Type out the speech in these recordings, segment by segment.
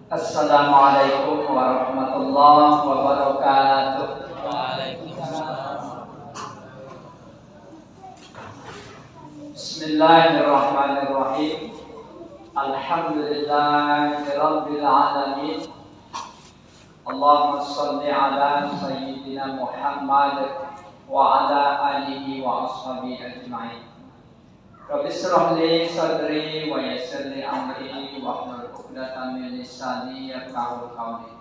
Assalamualaikum warahmatullahi wabarakatuh. Bismillahirrahmanirrahim. Alhamdulillahirabbil alamin. Allahumma shalli ala sayyidina Muhammad wa ala alihi wa ashabihi ajma'in. Rabbi shrah li sadri wa yassir li amri wahlul 'uqdatam min lisani yafqahu qawli.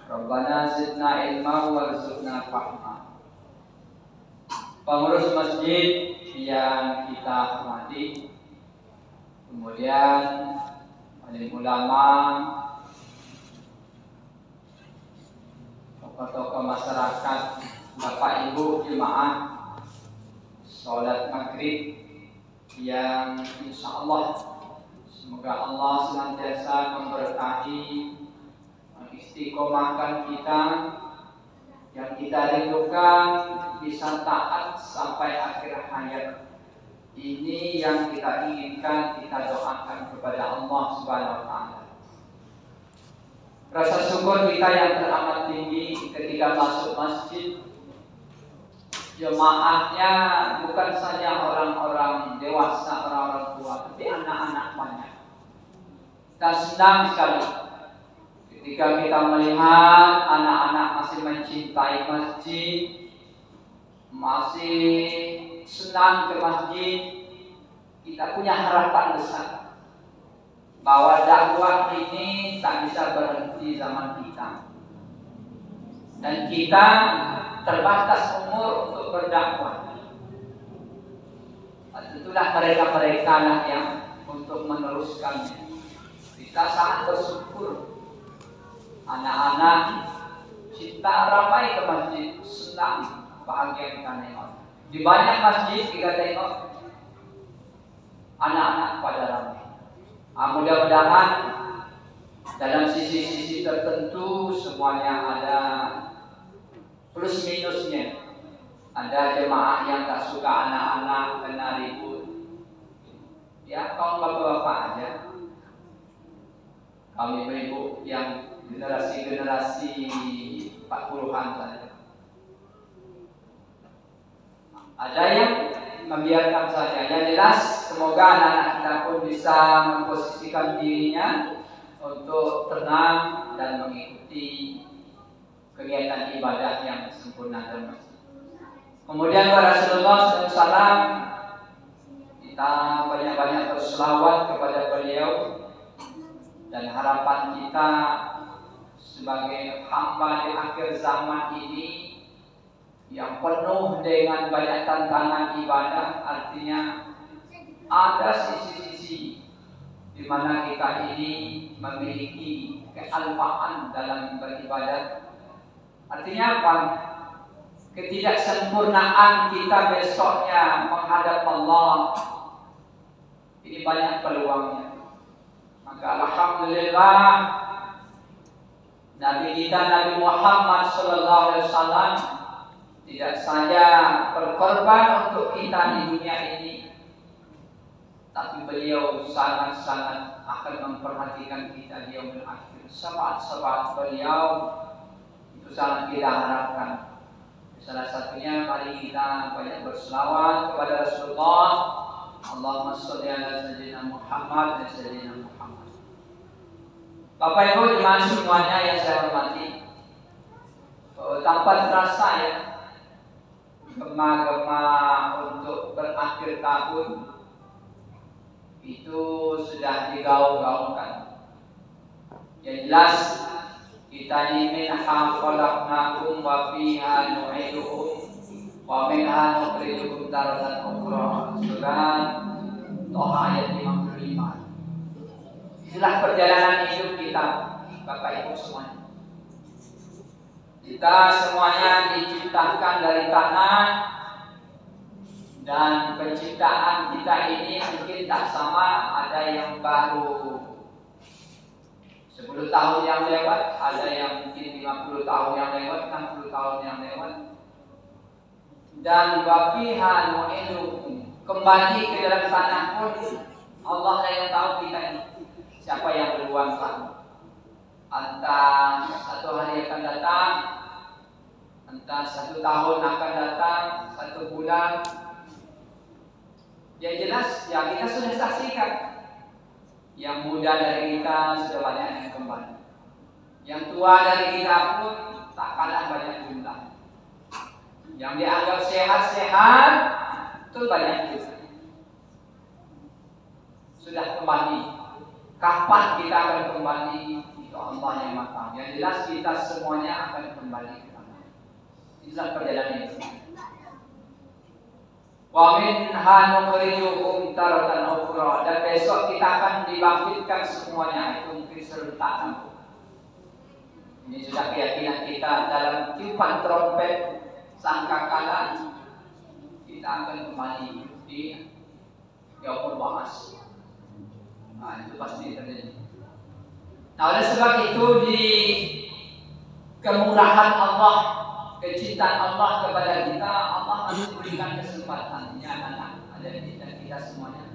Rabbana zidna ilma warzuqna fahma. Pengurus masjid yang kita hormati, kemudian alim ulama, tokoh-tokoh masyarakat, Bapak Ibu jemaah sholat maghrib yang insya Allah semoga Allah senantiasa memberkahi, mengistiqomahkan kita, yang kita rindukan bisa taat sampai akhir hayat. Ini yang kita inginkan, kita doakan kepada Allah Subhanahu wa Ta'ala. Rasa syukur kita yang teramat tinggi ketika masuk masjid, jemaahnya bukan saja orang-orang dewasa, orang-orang tua, tapi anak-anak banyak. Kita senang sekali ketika kita melihat anak-anak masih mencintai masjid, masih senang ke masjid. Kita punya harapan besar bahwa dakwah ini tak bisa berhenti zaman kita, dan kita terbatas umur untuk berdakwah. Tentulah mereka-mereka lah yang untuk meneruskannya. Kita sangat bersyukur anak-anak cinta ramai ke masjid, senang, bahagia kita tengok. Di banyak masjid kita tengok anak-anak pada ramai. Mudah-mudahan dalam sisi-sisi tertentu semuanya ada plus minusnya. Ada jemaah yang tak suka anak-anak kena ribut, ya kaum bapak-bapak aja. Kaum ibu-ibu yang generasi 40-an saja. Ada yang membiarkan saja. Yang jelas semoga anak-anak kita pun bisa memposisikan dirinya untuk tenang dan mengikuti kegiatan ibadah yang sempurna dalam masjid. Kemudian Rasulullah SAW, kita banyak-banyak berselawat kepada beliau, dan harapan kita sebagai hamba di akhir zaman ini yang penuh dengan banyak tantangan ibadah, artinya ada sisi-sisi di mana kita ini memiliki kealpaan dalam beribadah. Artinya apa? Ketidaksempurnaan kita besoknya menghadap Allah ini banyak peluangnya. Maka alhamdulillah Nabi kita Nabi Muhammad SAW tidak saja berkorban untuk kita di dunia ini, tapi beliau sangat-sangat akan memperhatikan kita di yaumil akhir. Syafaat-syafaat beliau itu sangat kita harapkan. Salah satunya mari kita banyak berselawat kepada Rasulullah. Allahumma sholli ala sayyidina Muhammad wa sayyidina Muhammad. Bapak Ibu jemaah semuanya yang saya hormati, tanpa terasa ya, gema-gema untuk berakhir tahun itu sudah digaung-gaungkan. Yang jelas kita ini minha khalaqnakum wa fiha nu'idukum wa minha nukhrijukum taratan ukhra. Surah Toha ayat 55. Inilah perjalanan hidup kita, Bapak Ibu semuanya. Kita semuanya diciptakan dari tanah, dan penciptaan kita ini mungkin tak sama. Ada yang baru 10 tahun yang lewat, ada yang mungkin 50 tahun yang lewat, 60 tahun yang lewat. Dan wafiha nu'idukum, kembali ke dalam tanah pun Allah yang tahu kita ini siapa yang beruang sana. entah 1 hari akan datang, entah 1 tahun akan datang, 1 bulan. Yang jelas ya kita sudah saksikan, yang muda dari kita sudah banyak yang kembali, yang tua dari kita pun tak kalah banyak jumlah. Yang dianggap sehat-sehat itu banyak juga sudah kembali. Kapan kita akan kembali? Itu Allah yang maha. Yang jelas kita semuanya akan kembali ke sana. Itulah perjalanan itu. Wa minha nukhrijukum taratan ukhra, dan besok kita akan dibangkitkan semuanya, itu mungkin serentak nanti. Ini sudah keyakinan kita dalam tiupan trompet sangkakala kita akan kembali di yaumul ba'ats. Nah, itu pasti terjadi. Nah, oleh sebab itu di kemurahan Allah, kecintaan Allah kepada kita, Allah masih berikan kesempatan. Ini anak-anak ada di kita semuanya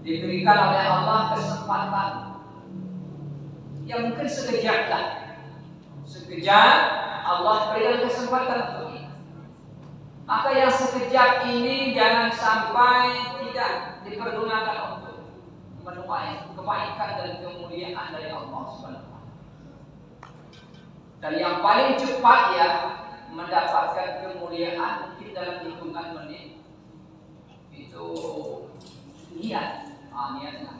diberikan oleh Allah kesempatan yang mungkin sekejap lah. Sekejap Allah berikan kesempatan untuk kita. Maka yang sekejap ini jangan sampai tidak dipergunakan untuk menuai kebaikan dan kemuliaan dari Allah Subhanahu wa taala. Dan yang paling cepat ya mendapatkan kemuliaan mungkin dalam hitungan menit itu niat. Niatlah.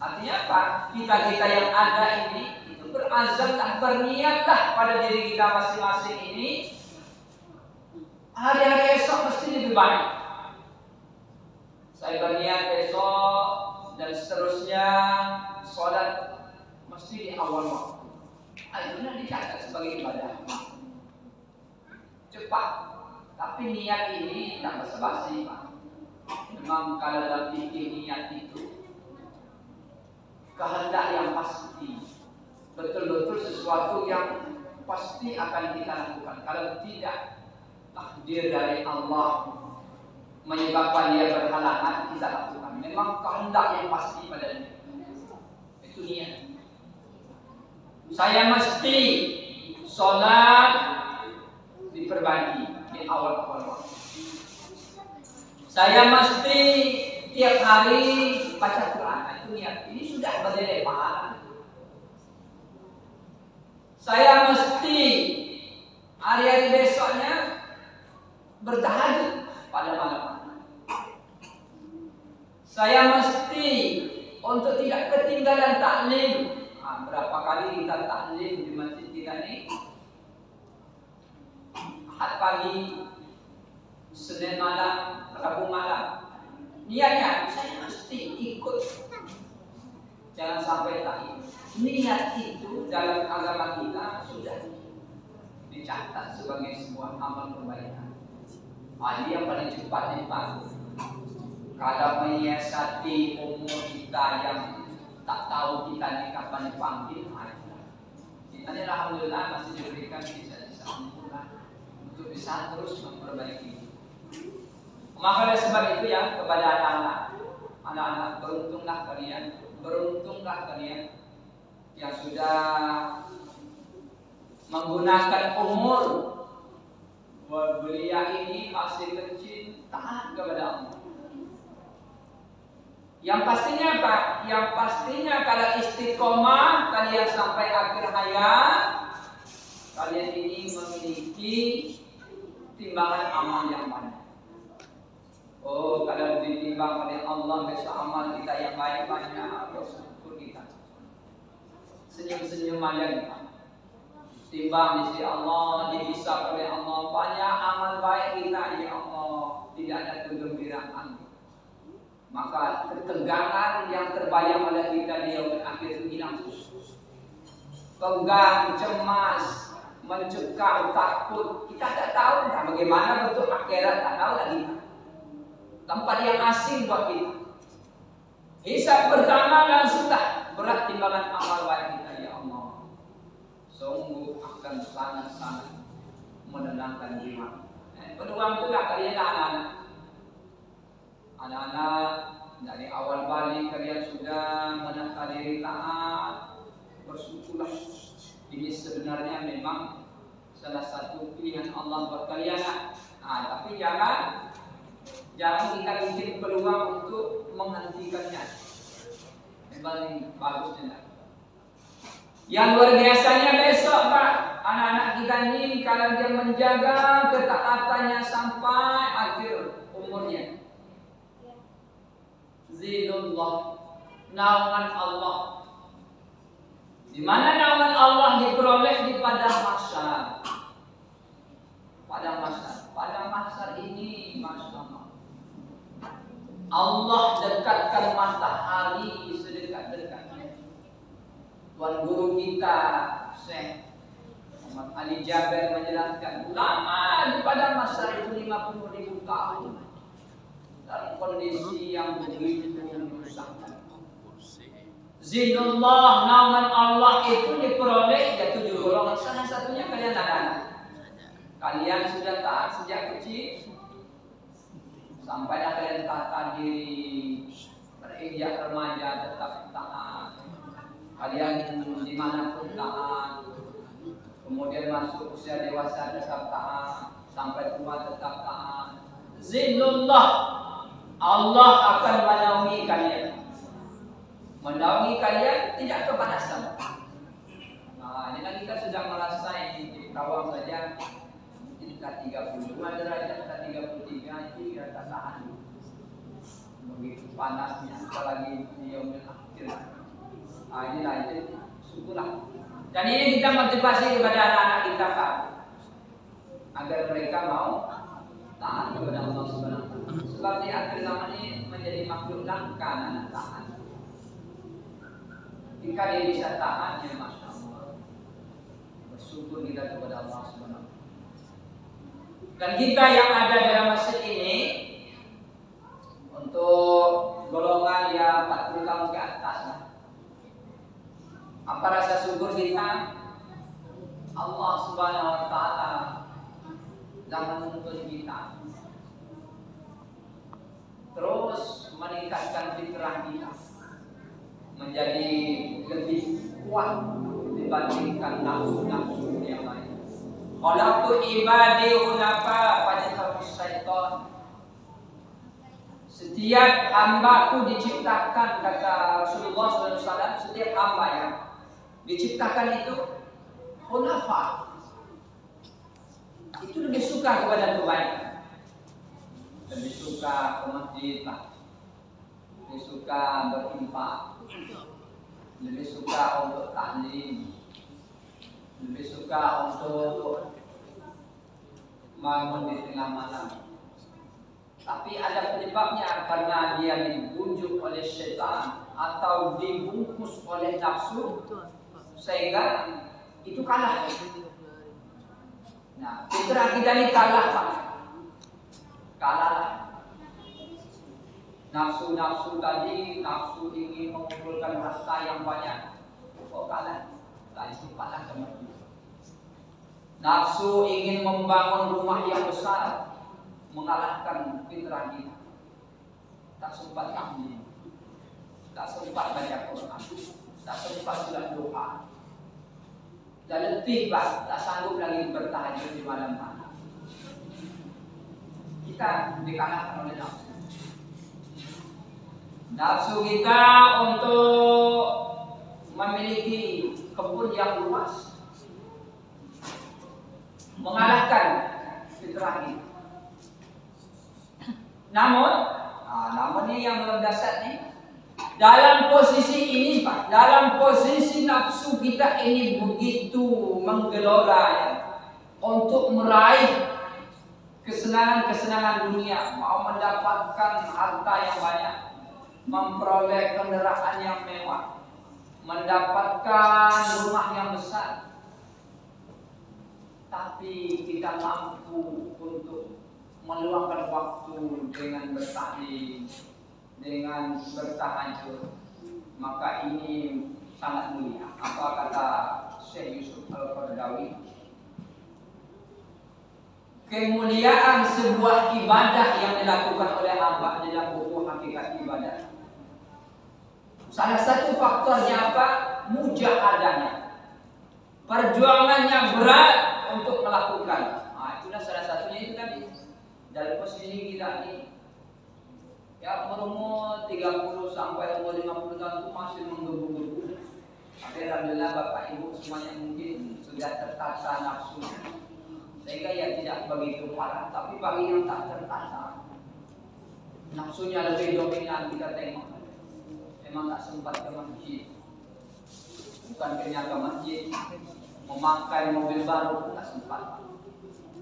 Artinya apa? Kita yang ada ini itu berazam dan berniatlah pada diri kita masing-masing ini. Hari-hari esok mesti lebih baik. Saya berniat besok dan seterusnya sholat mesti di awal waktu. Itu dicatat sebagai ibadah. Cepat. Tapi niat ini tidak basa-basi, Pak. Memang kalau dalam fikih niat itu kehendak yang pasti, betul-betul sesuatu yang pasti akan kita lakukan. Kalau tidak, takdir dari Allah menyebabkan dia berhalangan, kita lakukan. Memang kehendak yang pasti pada diri. Itu niat. Saya mesti sholat diperbagi di awal-awal waktu. Saya mesti tiap hari baca Quran. Itu niat. Ini sudah bernilai pahala. Saya mesti hari-hari besoknya bertahajud pada malam. Saya mesti untuk tidak ketinggalan taklim. Berapa kali kita taklim di masjid kita ini? Ahad pagi, Senin malam, Rabu malam. Niatnya saya mesti ikut. Jangan sampai tak ikut. Niat itu dalam agama kita sudah dicatat sebagai sebuah amal kebaikan. Ini yang paling cepat nih Pak. Kalau menyiasati umur kita yang tak tahu kita ini kapan dipanggil, kita ini alhamdulillah masih diberikan sisa-sisa umur untuk bisa terus memperbaiki. Maka oleh sebab itu ya kepada anak-anak beruntunglah kalian yang sudah menggunakan umur belia ini masih kecil taat kepada Allah. Yang pastinya apa? Yang pastinya kalau istiqomah kalian sampai akhir hayat, kalian ini memiliki timbangan amal yang banyak. Oh, kalau ditimbang oleh Allah besok amal kita yang baik banyak, bersyukur kita. Senyum-senyum aja kita. Timbang di sisi Allah, dihisab oleh Allah, banyak amal baik kita ya Allah, tidak ada kegembiraan. Maka ketegangan yang terbayang oleh kita di yaumul akhir itu hilang. Pegang, cemas, mencekam, takut. Kita tak tahu kan bagaimana bentuk akhirat, tak tahu lagi. Tempat yang asing buat kita. Hisab pertama langsunglah berat timbangan amal baik kita ya Allah. Sungguh akan sangat-sangat menenangkan jiwa. Peluang itu tak kalian anak-anak. Anak-anak dari awal balik kalian sudah menata diri taat, bersyukurlah Ini sebenarnya memang salah satu pilihan Allah buat kalian. Tapi jangan kita bikin peluang untuk menghentikannya. Paling bagusnya. Yang luar biasanya besok Pak, anak-anak kita ini kalau dia menjaga ketaatannya sampai akhir umurnya. Zilullah, naungan Allah. Di mana naungan Allah diperoleh di padang mahsyar. Padang mahsyar ini, Masya Allah, Allah dekatkan matahari sedekat-dekatnya. Tuan guru kita Syekh Muhammad Ali Jaber menjelaskan, lama di padang mahsyar itu 50.000 tahun dalam kondisi yang begitu menyusahkan. Zinullah, naungan Allah itu diperoleh ya 7 golongan. Salah satunya kalian ada. Kalian sudah taat sejak kecil sampai kalian tata diri, berinjak remaja tetap taat. Kalian dimanapun taat. Kemudian masuk usia dewasa tetap taat, sampai tua tetap taat. Zinullah, Allah akan menaungi kalian. Menaungi kalian tidak kepanasan. Ini kan kita sudah merasa ini di Tawang saja kita 32 derajat, kita 33 itu kita tak tahan. Begitu panasnya, apalagi di yaumil akhir. Inilah itu syukurlah. Dan ini kita motivasi kepada anak-anak kita Pak, agar mereka mau taat kepada Allah Subhanahu wa taala. Sebab di akhir zaman ini menjadi makhluk langka anak taat. Jika dia bisa taat, ya Masya Allah, bersyukur kita kepada Allah Subhanahu wa taala. Dan kita yang ada dalam masjid ini, untuk golongan yang 40 tahun ke atas, apa rasa syukur kita? Allah Subhanahu wa taala yang menuntun kita terus meningkatkan fitrah kita menjadi lebih kuat dibandingkan nafsu-nafsu yang lain. Khalaqtu ibadi hunafa fajtanibush syaitan. Setiap hambaku diciptakan, kata Rasulullah SAW, setiap hamba yang diciptakan itu hunafa, itu lebih suka kepada kebaikan, lebih suka ke masjid, lebih suka berinfak, lebih suka untuk taklim, lebih suka untuk bangun di tengah malam. Tapi ada penyebabnya, karena dia dibujuk oleh syaitan atau dibungkus oleh nafsu, sehingga itu kalah. Nah, fitrah kita ini kalah Pak. Kalah. Nafsu-nafsu tadi, nafsu ingin mengumpulkan rasa yang banyak, kok kalah? Itu kalah sama dia. Nafsu ingin membangun rumah yang besar, mengalahkan fitrah kita. Tak sempat tahmid, tak sempat baca Quran, tak sempat sholat duha. Dan letih Pak, tak sanggup lagi bertahajud di malam hari. Kita dikalahkan oleh nafsu. Nafsu kita untuk memiliki kebun yang luas mengalahkan fitrah kita. Namun ini yang belum dasar nih. Dalam posisi ini Pak, dalam posisi nafsu kita ini begitu menggelora ya, untuk meraih kesenangan-kesenangan dunia, mau mendapatkan harta yang banyak, memperoleh kendaraan yang mewah, mendapatkan rumah yang besar. Tapi kita mampu untuk meluangkan waktu dengan bertaklim, dengan bertahajud, maka ini sangat mulia. Apa kata Syekh Yusuf Al-Qaradawi? Kemuliaan sebuah ibadah yang dilakukan oleh hamba dalam buku Hakikat Ibadah. Salah satu faktornya apa? Mujahadahnya. perjuangannya berat untuk melakukan. Nah, itulah salah satunya itu tadi. Dalam posisi kita ini, ya berumur 30 sampai umur 50 tahun itu masih menggebu-gebu. Tapi alhamdulillah Bapak Ibu semuanya mungkin sudah tertata nafsu, sehingga ya tidak begitu parah. Tapi bagi yang tak tertata, nafsunya lebih dominan, kita tengok. Memang tak sempat ke masjid, bukan kenyang ke masjid, memakai mobil baru pun tak sempat.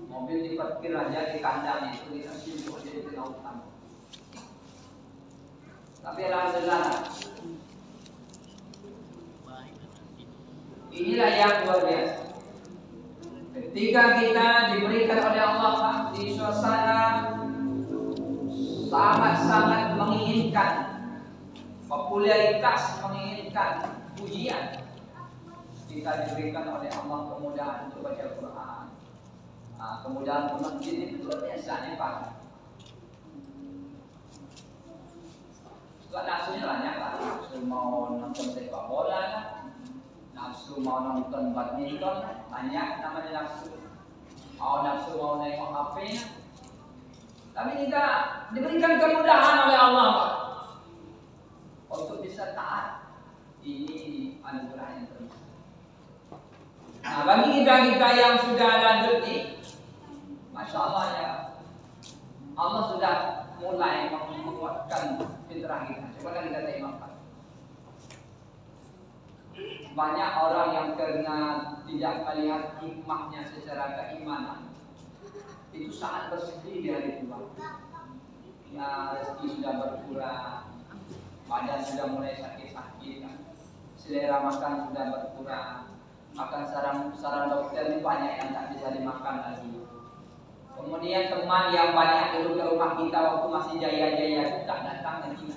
Mobil diparkir aja di kandang itu dikasih untuk jadi lautan. Tapi alhamdulillah, inilah yang luar biasa. Ketika kita diberikan oleh Allah di suasana sangat-sangat menginginkan popularitas, menginginkan pujian, kita diberikan oleh Allah kemudahan untuk baca Quran. Nah, kemudahan masjid itu luar biasa nih Pak. Suka nafsunya banyak Pak. Nafsu mau nonton sepak bola kan, nafsu mau nonton badminton, banyak namanya nafsu. Nafsu mau nengok HP-nya. Tapi kita diberikan kemudahan oleh Allah Pak untuk bisa taat. Ini anugerah yang terbesar. Nah, bagi kita yang sudah lanjut nih, Masya Allah ya, Allah sudah mulai menguatkan fitrah kita. Coba kita tengok. Banyak orang yang karena tidak melihat hikmahnya secara keimanan, itu sangat bersedih di hari tua. Ya, rezeki sudah berkurang, badan sudah mulai sakit-sakit, selera makan sudah berkurang, makan saran dokter ini banyak yang tak bisa dimakan lagi. Kemudian teman yang banyak dulu ke rumah kita waktu masih jaya-jaya itu tak datang lagi.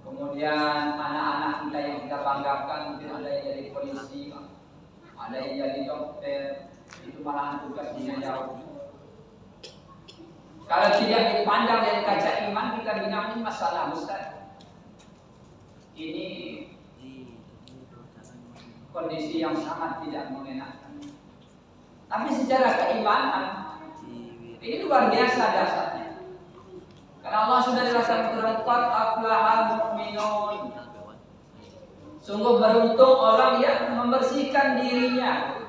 Kemudian anak-anak kita yang kita banggakan, mungkin ada yang jadi polisi, ada yang jadi dokter, itu malahan tugasnya jauh. Kalau tidak dipandang dari kaca iman, kita bilang ini masalah besar. Ini kondisi yang sangat tidak mengenakan. Tapi secara keimanan, ini luar biasa dasarnya. Karena Allah sudah jelaskan Quran, qad aflahal mu'minun. Sungguh beruntung orang yang membersihkan dirinya.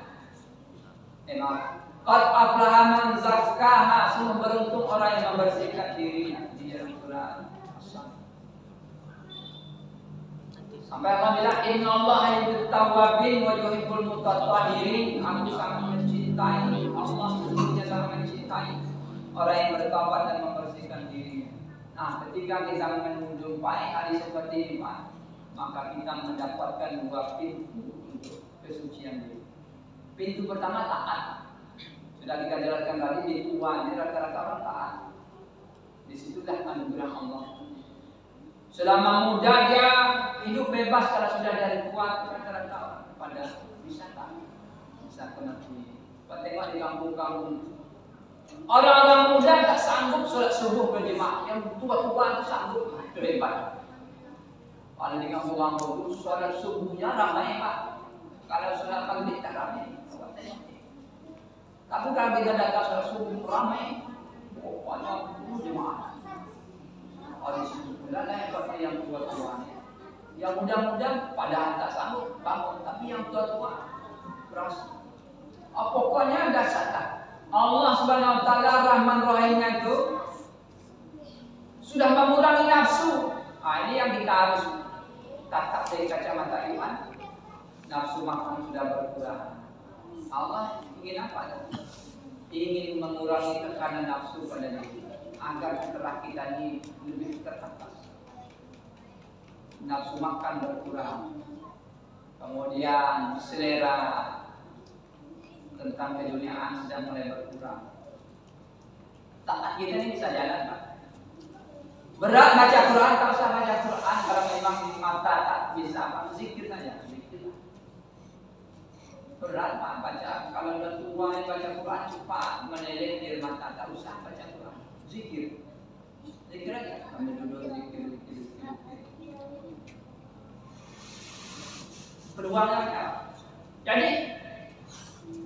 Qad aflaha man zakkaha. Sungguh beruntung orang yang membersihkan dirinya. Di dalam Quran. Sampai Allah bilang, innallaha yuhibbut tawwabin wa yuhibbul mutatahhirin. Aku sangat mencintai, Allah sesungguhnya sangat mencintai orang yang bertaubat dan membersihkan dirinya. Nah, ketika kita menjumpai hari seperti ini, Pak, maka kita mendapatkan dua pintu untuk kesucian diri. Pintu pertama taat. Sudah kita jelaskan tadi, di tua ini rata-rata orang taat. Disitulah anugerah Allah. Selama muda dia hidup bebas, kalau sudah dari tua rata-rata orang pada bisa taat, bisa kematian. Pak tengok di kampung-kampung, orang-orang muda tak sanggup sholat subuh berjemaah, yang tua-tua itu sanggup, itu hebat. Kalau di kampung-kampung itu sholat subuhnya ramai Pak, kalau sholat maghrib tak ramai. Tapi kalau kita datang sholat subuh ramai, pokoknya jemaah. Orang situ pula lah hebatnya yang tua-tua. Yang muda-muda padahal tak sanggup bangun, tapi yang tua-tua berasa. Pokoknya dasar tak. Allah Subhanahu wa taala Rahman Rahimnya itu sudah mengurangi nafsu. Ini yang kita harus tatap dari kacamata iman. Nafsu makan sudah berkurang. Allah ingin apa? Ingin mengurangi tekanan nafsu pada diri agar fitrah kita ini lebih teratas. Nafsu makan berkurang. Kemudian selera tentang keduniaan sudah mulai berkurang. Taat kita ini bisa jalan Pak. Berat baca Quran, tak usah baca Quran. Kalau memang mata tak bisa, Pak, zikir saja, zikir. Berat Pak baca. Kalau udah tua baca Quran cepat meneliti di mata, tak usah baca Quran. Zikir, zikir aja. Kami duduk zikir. Peluangnya apa? Jadi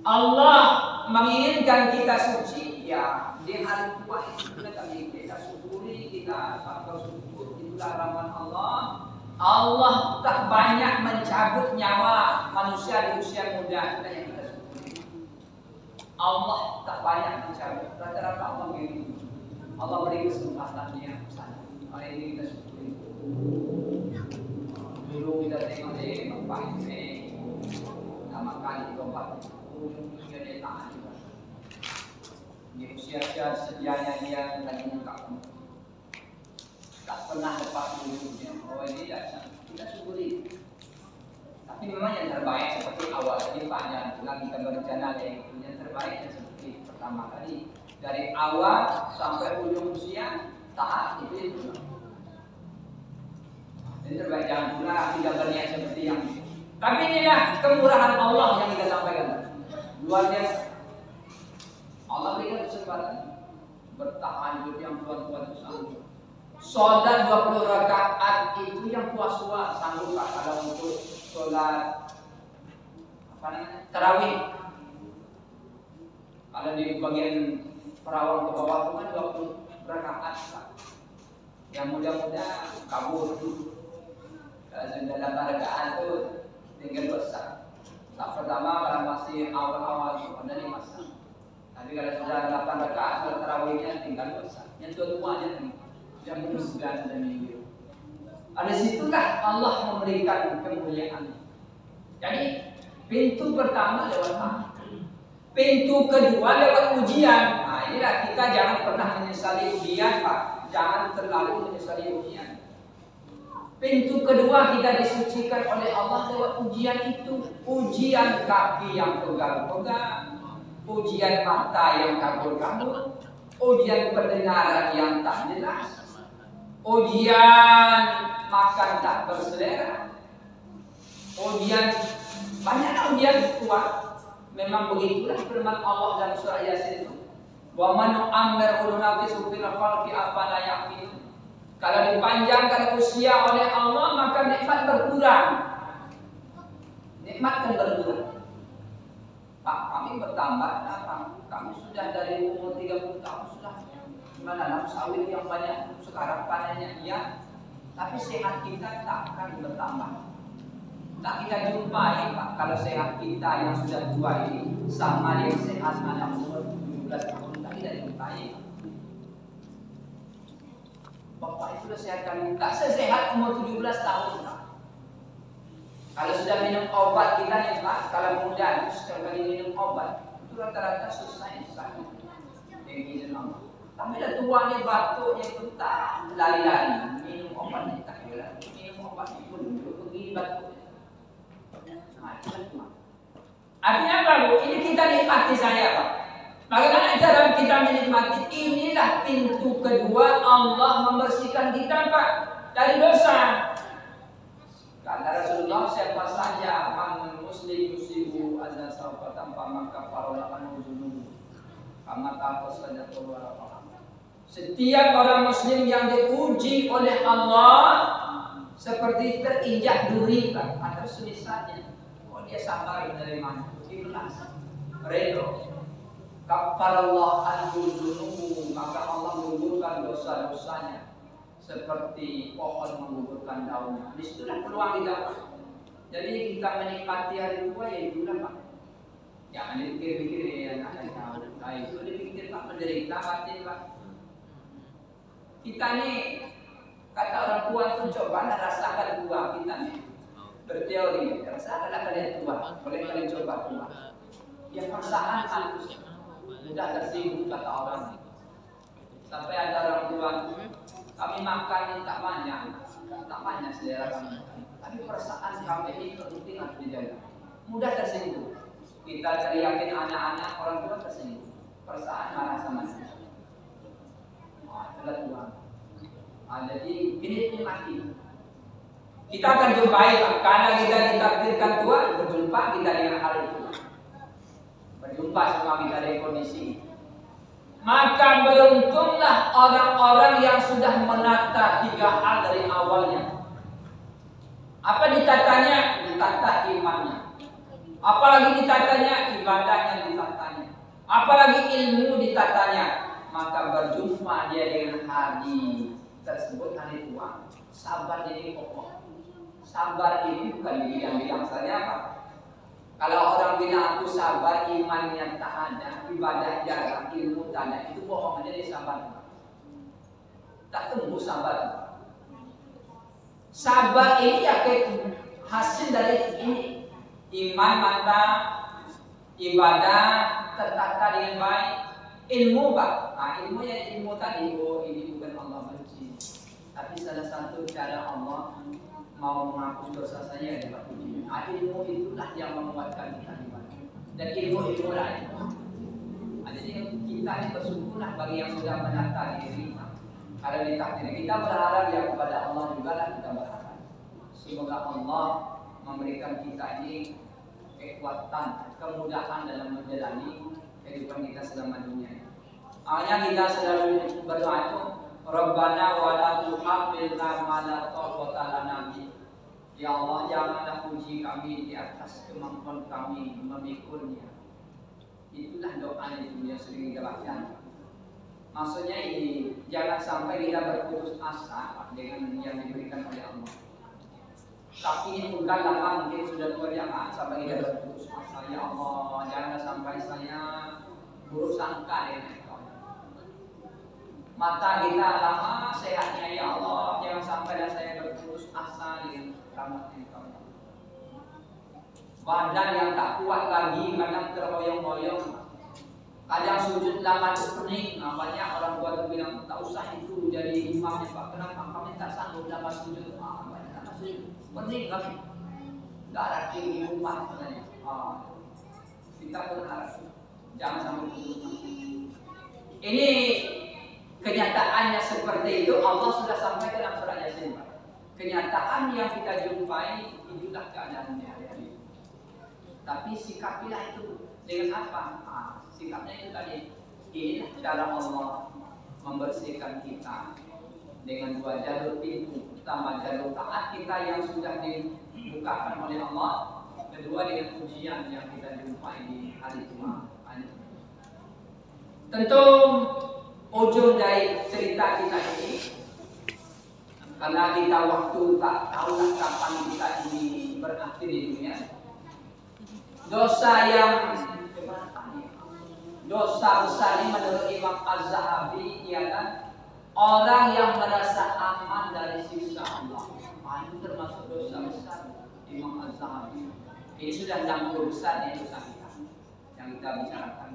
Allah menginginkan kita suci, ya di hari tua itu kita syukuri, kita bersyukur, itulah rahmat Allah. Allah tak banyak mencabut nyawa manusia di usia muda, itulah yang kita syukuri. Allah tak banyak mencabut, rata-rata Allah beri. Allah beri kesempatannya sana. Hari ini kita syukuri. Dulu kita tengok di Bapak ini, nama kali tobat, ujungnya dia tahan juga. Di usia-usia sedianya dia lagi mengkaku, tak pernah lepas ujungnya. Oh ini dasar, kita syukuri. Tapi memang yang terbaik seperti awal tadi Pak, yang lagi kita berencana yaitu yang terbaik seperti pertama kali. Dari awal sampai ujung usia taat itu. Ini terbaik, jangan pula tidak berniat seperti yang ini. Tapi inilah kemurahan Allah yang kita sampaikan. Luar biasa. Allah berikan kesempatan bertahajud yang tuan-tuan itu sanggup. Sholat 20 rakaat itu yang puas-puas sanggup Pak kalau untuk sholat apa namanya? Tarawih. Kalau di bagian perawang ke bawah itu kan 20 rakaat Pak. Yang muda-muda kabur. Kalau sudah 8 rakaat itu tinggal dosa. Tak pertama kalau masih awal-awal itu ada 5 masa. Tapi kalau sudah 8 rakaat sholat tarawihnya tinggal dosa. Yang tua-tuanya yang berusia dan minggu. Ada situlah Allah memberikan kemuliaan. Jadi pintu pertama lewat taat. Pintu kedua lewat ujian. Nah inilah kita jangan pernah menyesali ujian Pak. Jangan terlalu menyesali ujian. Pintu kedua kita disucikan oleh Allah lewat ujian itu. Ujian kaki yang pegal-pegal, ujian mata yang kabur-kabur, ujian pendengaran yang tak jelas, ujian makan tak berselera, ujian banyak ujian kuat. Memang begitulah firman Allah dalam surah Yasin itu. Wa man nu'ammir naqisu fil khalqi afala yaqilun. Kalau dipanjangkan usia oleh Allah maka nikmat berkurang. Nikmat kan berkurang. Pak, kami bertambah, apa? Kami sudah dari umur 30 tahun sudah menanam sawit yang banyak. Sekarang panennya iya, tapi sehat kita tak akan bertambah. Tak kita jumpai Pak, kalau sehat kita yang sudah tua ini sama dengan sehat anak umur 17 tahun, tak kita jumpai. Bapak itu sudah sehat kami, tak sesehat umur 17 tahun Pak. Kalau sudah minum obat kita nih Pak, kalau muda setiap kali minum obat itu rata-rata selesai sakit. Yang izin Allah. Tapi dah tua nih batuknya itu tak lari-lari, minum obatnya tak lari, minum obatnya pun pergi batuk. Artinya apa Bu? Ini kita nikmati saya Pak. Bagaimana cara kita menikmati? Inilah pintu kedua Allah membersihkan kita Pak dari dosa. Kata Rasulullah, siapa saja man muslim yusibu azza sawfa tanpa maka parola anuzunu kama tapos saja keluar. Setiap orang muslim yang diuji oleh Allah seperti terinjak duri Pak atau semisalnya. Dia sabar dari mana? Ikhlas, redha. Kafarallah an-dunubu, maka Allah menggugurkan dosa-dosanya seperti pohon menggugurkan daunnya. Disitulah peluang kita. Jadi kita menikmati hari tua ya itulah Pak. Jangan dipikir-pikir ya anak tahu. Nah itu dipikir Pak menderita mati Pak. Kita nih kata orang tua itu coba rasakan tua kita nih. Berteori, rasakanlah kalian tua, boleh kalian coba tua. Yang perasaan halus, mudah tersinggung kata orang. Sampai ada orang tua, kami makan ini tak banyak selera kami. Tapi perasaan kami ini penting harus dijaga. Mudah tersinggung. Kita teriakin anak-anak, orang tua tersinggung. Perasaan marah sama dia. Itulah Tuhan. Jadi ini mati. Kita akan jumpai karena kita ditakdirkan Tuhan berjumpa kita dengan hal itu. Berjumpa sama kita dari kondisi. Maka beruntunglah orang-orang yang sudah menata 3 hal dari awalnya. Apa ditatanya? Ditata imannya. apalagi ditatanya ibadah yang ditatanya, apalagi ilmu ditatanya, maka berjumpa dia dengan hari tersebut, hari tua. Sabar ini pokok. Sabar ini bukan bilang saja apa. Kalau orang bilang aku sabar, imannya tak ada, ibadah jarang, ilmu tak ada, itu bohong aja, dia sabar. Tak tumbuh sabar. Sabar ini ya hasil dari ini. Iman mantap, ibadah tertata dengan baik, ilmu pak. Nah, ilmu tadi, oh ini bukan Allah benci, tapi salah satu cara Allah mau menghapus dosa saya dapat ujian. Nah, ilmu itulah yang menguatkan kita ibadah. Dan ilmu lain. Nah, jadi kita ini bersyukurlah bagi yang sudah menata diri kita. Kalau ditakdir kita berharap ya kepada Allah juga lah kita berharap. Semoga Allah memberikan kita ini kekuatan, kemudahan dalam menjalani kehidupan kita selama dunia. Hanya kita selalu berdoa itu, Rabbana wa la tuhammilna ma la taqata lana bi. Ya Allah, janganlah uji kami di atas kemampuan kami memikulnya. Itulah doa yang sering kita baca. Maksudnya ini, jangan sampai kita berputus asa dengan yang diberikan oleh Allah. Tapi ini bukan lama, mungkin sudah berjamaah sampai kita berputus asa. Ya Allah, jangan sampai saya buruk sangka dengan Engkau. Mata kita lama sehatnya, ya Allah, jangan sampai saya berputus asa dengan rahmat Engkau. Badan yang tak kuat lagi, kadang terhoyong-hoyong. Kadang sujud lama itu pening. Nah, banyak orang tua itu bilang, tak usah itu jadi imam ya Pak. Kenapa kami tak sanggup lama sujud? Pening kami. Gak ada di rumah sebenarnya. Kita berharap jangan sampai putus. Ini kenyataannya seperti itu. Allah sudah sampaikan dalam surat Yasin. Kenyataan yang kita jumpai itulah keadaannya hari-hari. Tapi sikapilah itu dengan apa? Sikapnya itu tadi. Inilah cara Allah membersihkan kita dengan dua jalur pintu. Pertama, jalur taat kita yang sudah dibukakan oleh Allah. Kedua, dengan ujian yang kita jumpai di hari tua. Tentu ujung dari cerita kita ini, karena kita waktu tak tahu kapan kita ini berakhir di dunia. Dosa besar ini menurut Imam Az-Zahabi ialah orang yang merasa aman dari siksa Allah. Itu termasuk dosa besar Imam Az-Zahabi. Ini sudah 60 besar ya dosa kita yang kita bicarakan.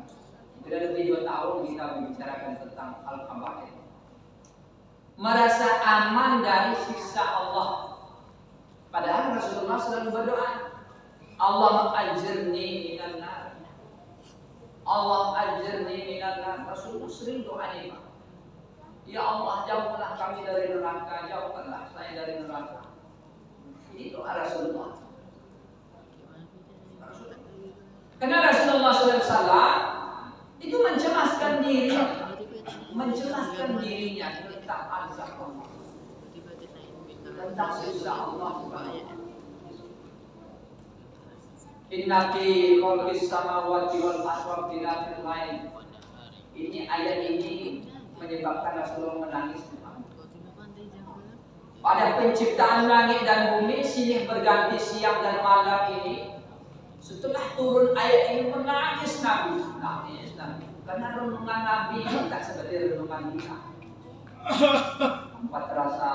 Sudah lebih 2 tahun kita membicarakan tentang Al-Kabair. Merasa aman dari siksa Allah. Padahal Rasulullah selalu berdoa, Allah ajirni minan nar. Allah ajirni minan nar. Rasulullah sering doa ini. Ya Allah, jauhkanlah kami dari neraka, jauhkanlah saya dari neraka. Ini doa Rasulullah. Karena Rasulullah SAW itu mencemaskan dirinya tentang azab Allah, tentang siksa Allah. Inna fi khalqis samawati wal ardi wa ikhtilafil lail. Ini ayat ini menyebabkan Rasulullah menangis. Pada penciptaan langit dan bumi, silih berganti siang dan malam ini. Setelah turun ayat ini menangis Nabi. Karena renungan Nabi tak seperti renungan kita. Empat rasa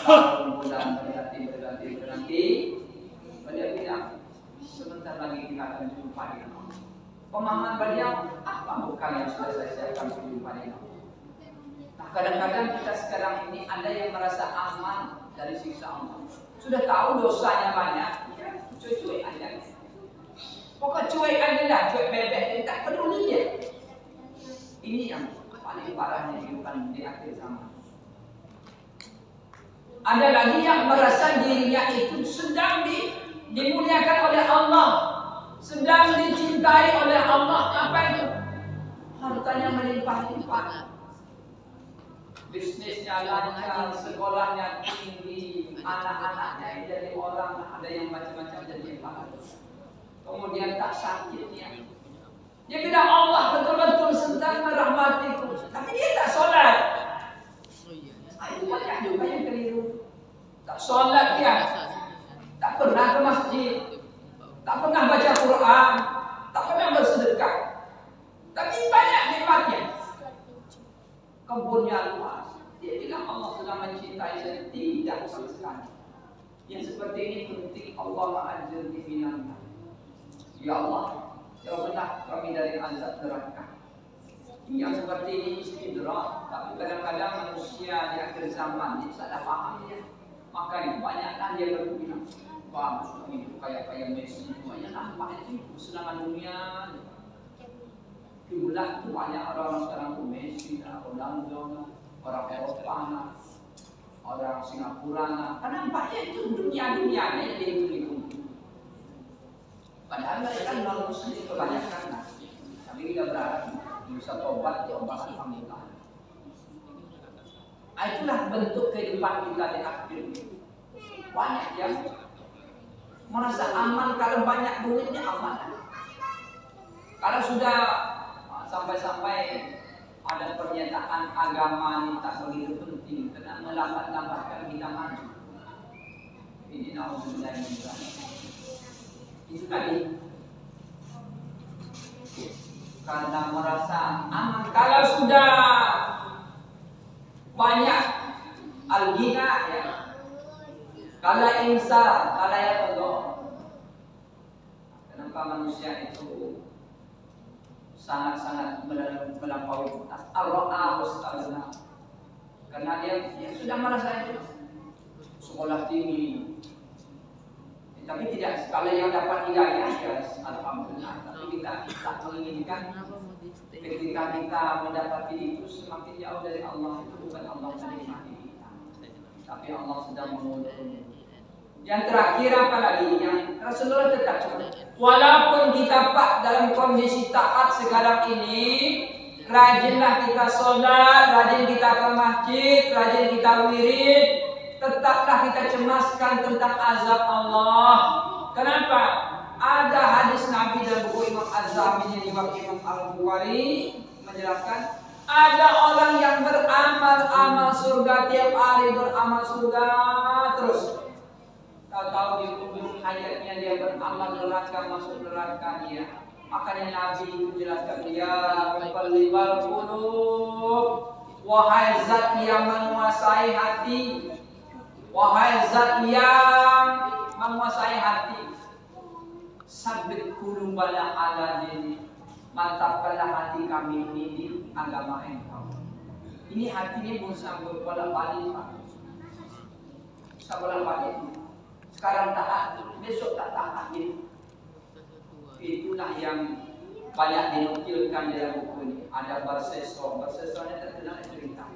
tahun bulan berganti. Beliau bilang, sebentar lagi kita akan jumpa dengan Allah. Pemahaman beliau, apa bukan yang sudah saya siapkan untuk jumpa dengan Allah. Nah, kadang-kadang kita sekarang ini ada yang merasa aman dari siksa Allah. Sudah tahu dosanya banyak, ya cuek-cuek aja. Pokok cuek aja dah, cuek bebek, tak peduli ya. Ini yang paling parahnya kehidupan di akhir zaman. Ada lagi yang merasa dirinya itu sedang dimuliakan oleh Allah, sedang dicintai oleh Allah. Apa itu? Hartanya melimpah-limpah, bisnisnya lancar, sekolahnya tinggi, anak-anaknya jadi orang, ada yang macam-macam jadi orang. kemudian tak sakitnya. Dia bilang Allah betul-betul sedang merahmatiku, tapi dia tak sholat. Itu banyak juga yang keliru. Tak sholat dia, tak pernah ke masjid, tak pernah baca Quran, tak pernah bersedekah. Tapi banyak nikmatnya. Kebunnya luas. Dia bilang Allah sudah mencintai saya. Tidak sama sekali. Yang seperti ini penting Allah ma'ajirni minanna. Ya Allah, jauhkanlah kami dari azab neraka. Yang seperti ini istidrak. Tapi kadang-kadang manusia di akhir zaman dia salah paham dia. Makanya banyaklah dia berbilang, bagus itu kayak Messi semuanya nampak itu kesenangan dunia. Jumlah itu banyak orang sekarang tuh Messi, Ronaldo, orang Eropa, orang Singapura. Karena nampaknya itu dunia-dunianya yang dihitung-hitung. Padahal mereka non muslim kebanyakan. Tapi kita berharap bisa tobat alhamdulillah. Itulah bentuk kehidupan kita di akhir. Banyak yang merasa aman kalau banyak duitnya aman. Kalau sudah sampai-sampai ada pernyataan agama ini tak begitu penting karena melambat-lambatkan kita maju. Ini naudzubillah min dzalik. Itu tadi karena merasa aman. Kalau sudah banyak al-ghina ya. Kalau insan, kalau ya Allah. Kenapa manusia itu sangat-sangat melampaui batas? Ar-ra'a wastagna. Karena dia sudah merasa itu sekolah tinggi. Tapi tidak, kalau yang dapat hidayah ya alhamdulillah. Tapi kita tak menginginkan ketika kita mendapati itu semakin jauh dari Allah, itu bukan Allah menikmati kita, tapi Allah sedang menguji. Yang terakhir apa lagi? Yang Rasulullah tetap walaupun kita pak dalam kondisi taat sekarang ini, rajinlah kita sholat, rajin kita ke masjid, rajin kita wirid, tetaplah kita cemaskan tentang azab Allah. Kenapa? Ada hadis Nabi dalam buku Imam Az-Zahabi yang Imam Al-Bukhari menjelaskan, ada orang yang beramal surga tiap hari, beramal surga terus. Tahu-tahu di ujung hayatnya dia beramal neraka, masuk neraka dia. Makanya Nabi itu jelaskan dia muqallibal qulub, wahai zat yang menguasai hati, wahai zat yang menguasai hati, sabit qulubana ala dini, mantapkanlah hati kami ini di agama Engkau. Ini hati ini berusaha bolak-balik Pak, berusaha bolak-balik. Sekarang taat, besok tak taat ini. Itulah yang banyak dinukilkan dalam buku ini. Ada Barseso-nya terkenal cerita.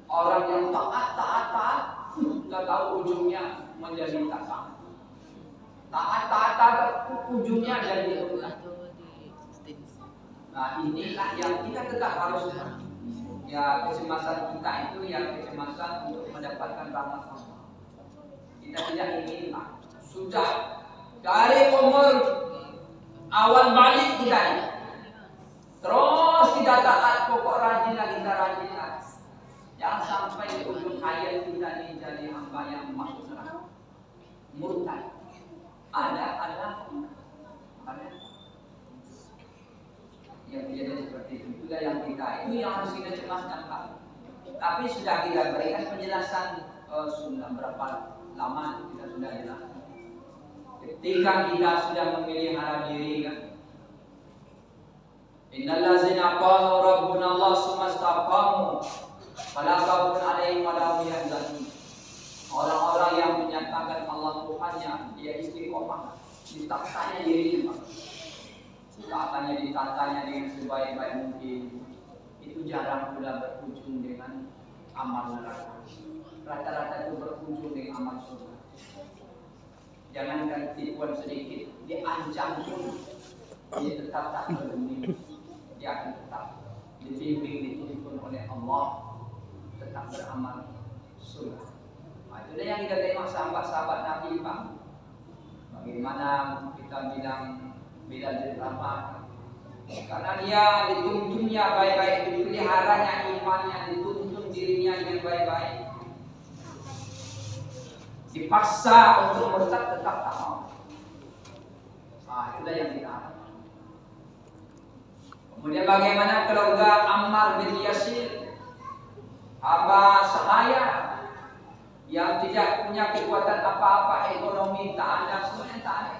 Orang yang taat, sudah tahu ujungnya menjadi tak taat. Taat, ujungnya jadi taat. Nah inilah yang kita tetap harus, ya kecemasan kita itu yang kecemasan untuk mendapatkan rahmat Allah. Kita tidak ingin sudah dari umur awal balik kita ini, terus kita taat, pokok rajinlah kita rajinlah. Jangan sampai di ujung hayat kita ini jadi hamba yang masuk neraka, murtad. Ada yang kejadian seperti itu. Juga yang kita itu yang harus kita cemaskan Pak. Tapi sudah kita berikan penjelasan sudah berapa lama kita sudah jelaskan. Ketika kita sudah memelihara diri kan, innal ladzina qalu rabbuna Allah tsumma istaqamu fala khaufun 'alaihim wa la hum yahzanun. Orang-orang yang menyatakan Allah Tuhannya, dia istiqomah, ditatanya dirinya, katanya ditatanya dengan sebaik-baik mungkin. Itu jarang pula berujung dengan amal neraka. Rata-rata itu berujung dengan amal surga. Jangankan tipuan sedikit, diancam pun dia tetap tak berhenti. Dia akan tetap dibimbing, dituntun oleh Allah, tetap beramal surga. Nah, itu yang kita tengok sahabat-sahabat Nabi Pak. Bagaimana kita bilang Bilal bin Rabah? Karena dia dituntunnya baik-baik, dipeliharanya imannya, dituntun dirinya dengan baik-baik. Dipaksa untuk murtad tetap tak mau. Itulah yang kita harapkan. Kemudian bagaimana keluarga Ammar bin Yasir, hamba sahaya yang tidak punya kekuatan apa-apa, ekonomi tak ada, semuanya tak ada.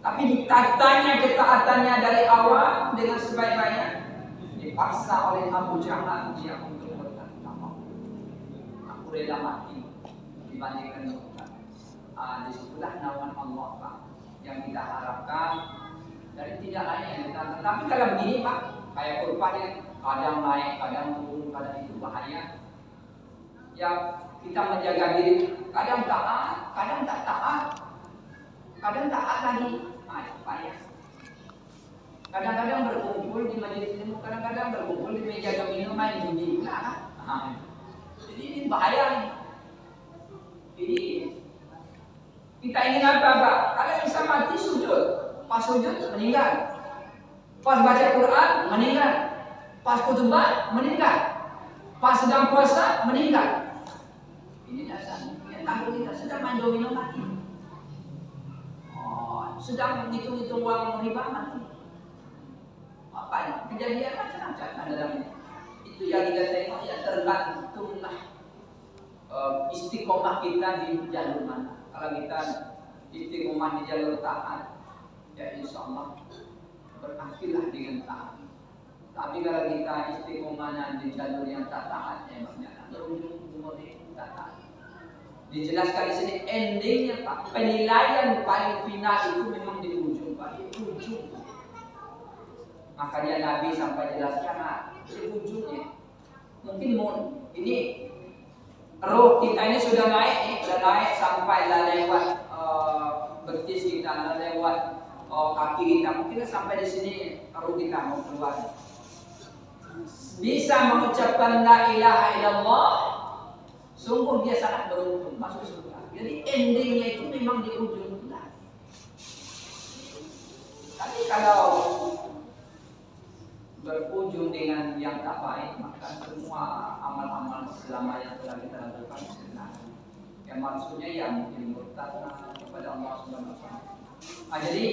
Tapi ditatanya ketaatannya dari awal dengan sebaik-baiknya, dipaksa oleh Abu Jahal dia untuk murtad. Aku rela mati dibandingkan murtad. Disitulah naungan Allah Pak yang kita harapkan dari tidak lain yang kita. Tapi kalau begini Pak, kayak kurbannya kadang naik, kadang turun, kadang itu bahaya. Yang kita menjaga diri, kadang taat, kadang tak taat, kadang taat lagi. Payah. Kadang-kadang berkumpul di majelis ilmu, kadang-kadang berkumpul di meja domino main judi. Jadi ini bahaya nih. Jadi kita ingin apa Pak? Kalau bisa mati sujud, pas sujud meninggal, pas baca Quran meninggal, pas khutbah meninggal, pas sedang puasa meninggal. Ini dasarnya. Yang takut kita sedang main domino mati. Sedang menghitung-hitung uang riba mati. Apa kejadian macam-macam ada dalam ini. Itu yang kita tengok ya, tergantunglah istiqomah kita di jalur mana. Kalau kita istiqomah di jalur taat, ya insya Allah berakhirlah dengan taat. Tapi kalau kita istiqomahnya di jalur yang tak taat, ya maknanya berujung umur itu tak taat. Dijelaskan di sini endingnya Pak, penilaian paling final itu memang di ujung Pak, di ujung. Makanya Nabi sampai jelaskan di ujungnya. Mungkin ini roh kita ini sudah naik nih, sudah naik sampai lewat betis kita, lewat kaki kita. Mungkin sampai di sini roh kita mau keluar. Bisa mengucapkan la ilaha illallah. Sungguh dia sangat beruntung masuk surga. Jadi endingnya itu memang di ujung bulan. Tapi kalau berujung dengan yang tak baik, maka semua amal-amal selama yang telah kita lakukan senang. Yang maksudnya yang mungkin murtad kepada Allah Subhanahu wa taala. Jadi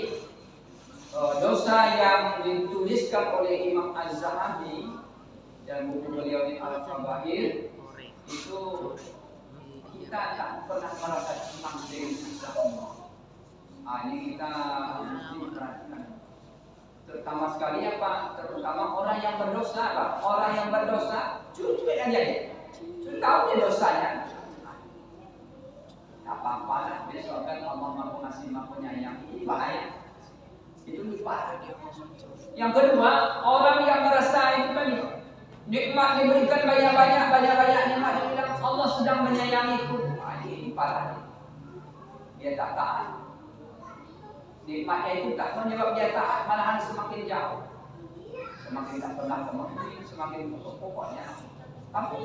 dosa yang dituliskan oleh Imam Az-Zahabi dan buku beliau di Al-Kabair itu kita tak pernah merasa senang dengan kisah Allah. Ini kita mesti perhatikan. Terutama sekali apa? Terutama orang yang berdosa, Pak. Orang yang berdosa, cuci aja deh. Cuci tahu dia dosanya. Tak apa-apa lah. Besok kan Allah Maha Pengasih Maha Penyayang. Ini bahaya. Itu lupa. Yang kedua, orang yang merasa itu tadi nikmat diberikan banyak-banyak nikmat, dia bilang Allah sedang menyayangiku. Ini parah. Dia tak taat. Nikmatnya itu tak menyebab dia taat, malahan semakin jauh. Semakin tak pernah semakin pokoknya. Tapi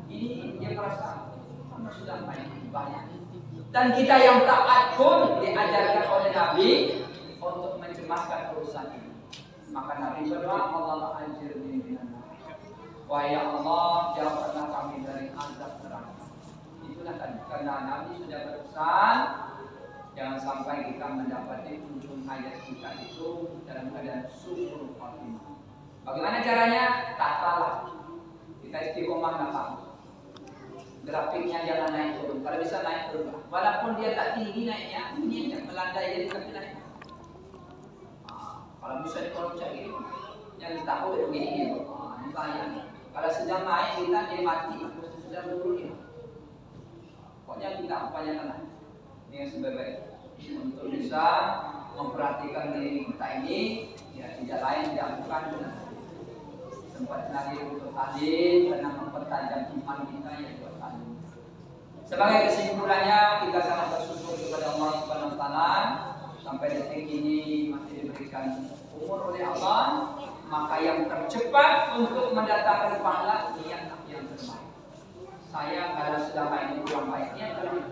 ini dia merasa Allah sudah banyak. Dan kita yang taat pun diajarkan oleh Nabi untuk mencemaskan urusan ini. Maka Nabi berdoa, Allah ajirni minan nar. Wahai Allah, jauhkanlah kami dari azab neraka. Itulah tadi, karena Nabi sudah berpesan, jangan sampai kita mendapati ujung hayat kita itu dalam keadaan su'ul khatimah. Bagaimana caranya? Tatalah. Kita istiqomah nafas. Grafiknya jangan naik turun. Kalau bisa naik turun. Walaupun dia tak tinggi naiknya, ini yang melandai jadi tapi naik. Kalau bisa dikolocak gini, yang tahu itu begini gitu. Ini bahaya. Kalau sedang naik kita dia mati, sudah turun. Pokoknya kita upayakan dengan sebaik-baik untuk bisa memperhatikan diri kita ini, ya tidak lain tidak bukan tempat lagi untuk hadir karena mempertajam iman kita yang buat hadir. Sebagai kesimpulannya, kita sangat bersyukur kepada Allah Subhanahu wa taala sampai detik ini masih diberikan umur oleh Allah, maka yang tercepat untuk mendatangkan pahala niat yang terbaik. Saya kalau sudah baik itu yang baik niat terbaik.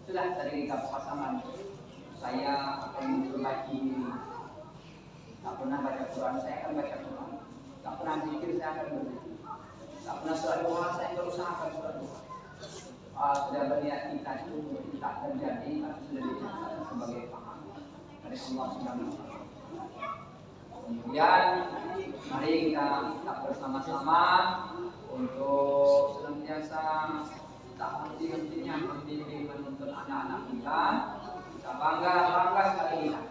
Itulah dari kita pasangan. Saya akan memperbaiki diri. Tak pernah baca Quran, saya akan baca Quran. Tak pernah zikir, saya akan berzikir. Tak pernah sholat duha, saya berusaha akan sholat duha. Sudah berniat kita itu tak terjadi, tapi sudah dicatat sebagai pahala dari Allah Subhanahu wa Ta'ala. Kemudian mari kita bersama-sama untuk senantiasa tak henti-hentinya membimbing menuntun anak-anak kita. Kita bangga sekali kita.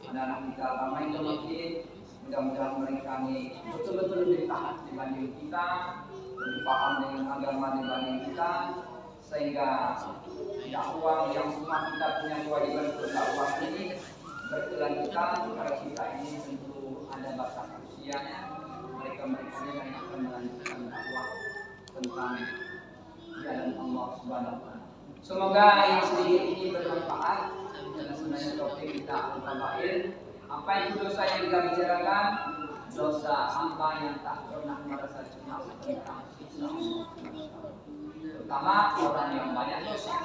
Anak-anak kita ramai ke masjid. Mudah-mudahan mereka ini betul-betul lebih taat dibanding kita, lebih paham dengan agama dibanding kita, sehingga dakwah yang semua kita punya kewajiban untuk dakwah ini berkelanjutan. Karena kita ini tentu ada batas usianya. Mereka yang akan melanjutkan dakwah tentang jalan Allah Subhanahu wa Ta'ala. Semoga yang sedikit ini bermanfaat. Dan sebenarnya topik kita al-kabair. Apa itu dosa yang kita bicarakan? Dosa hamba yang tak pernah merasa cemas tentang siksa Allah. Terutama orang yang banyak dosa.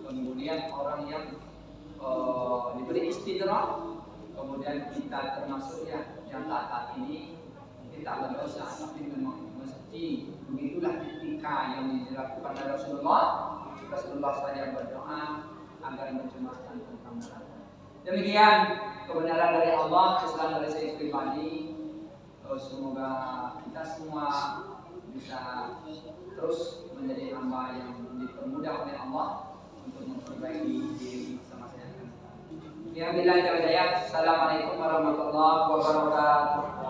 Kemudian orang yang diberi istidraj. Kemudian kita termasuk yang taat ini kita berdosa, tapi memang mesti begitulah etika yang dilakukan oleh Rasulullah. Rasulullah saja berdoa agar mencemaskan tentang neraka. Demikian kebenaran dari Allah, kesalahan dari saya pribadi. Semoga kita semua bisa terus menjadi hamba yang dipermudah oleh Allah untuk memperbaiki diri sama saya. Ya, bila saya. Assalamualaikum warahmatullahi wabarakatuh.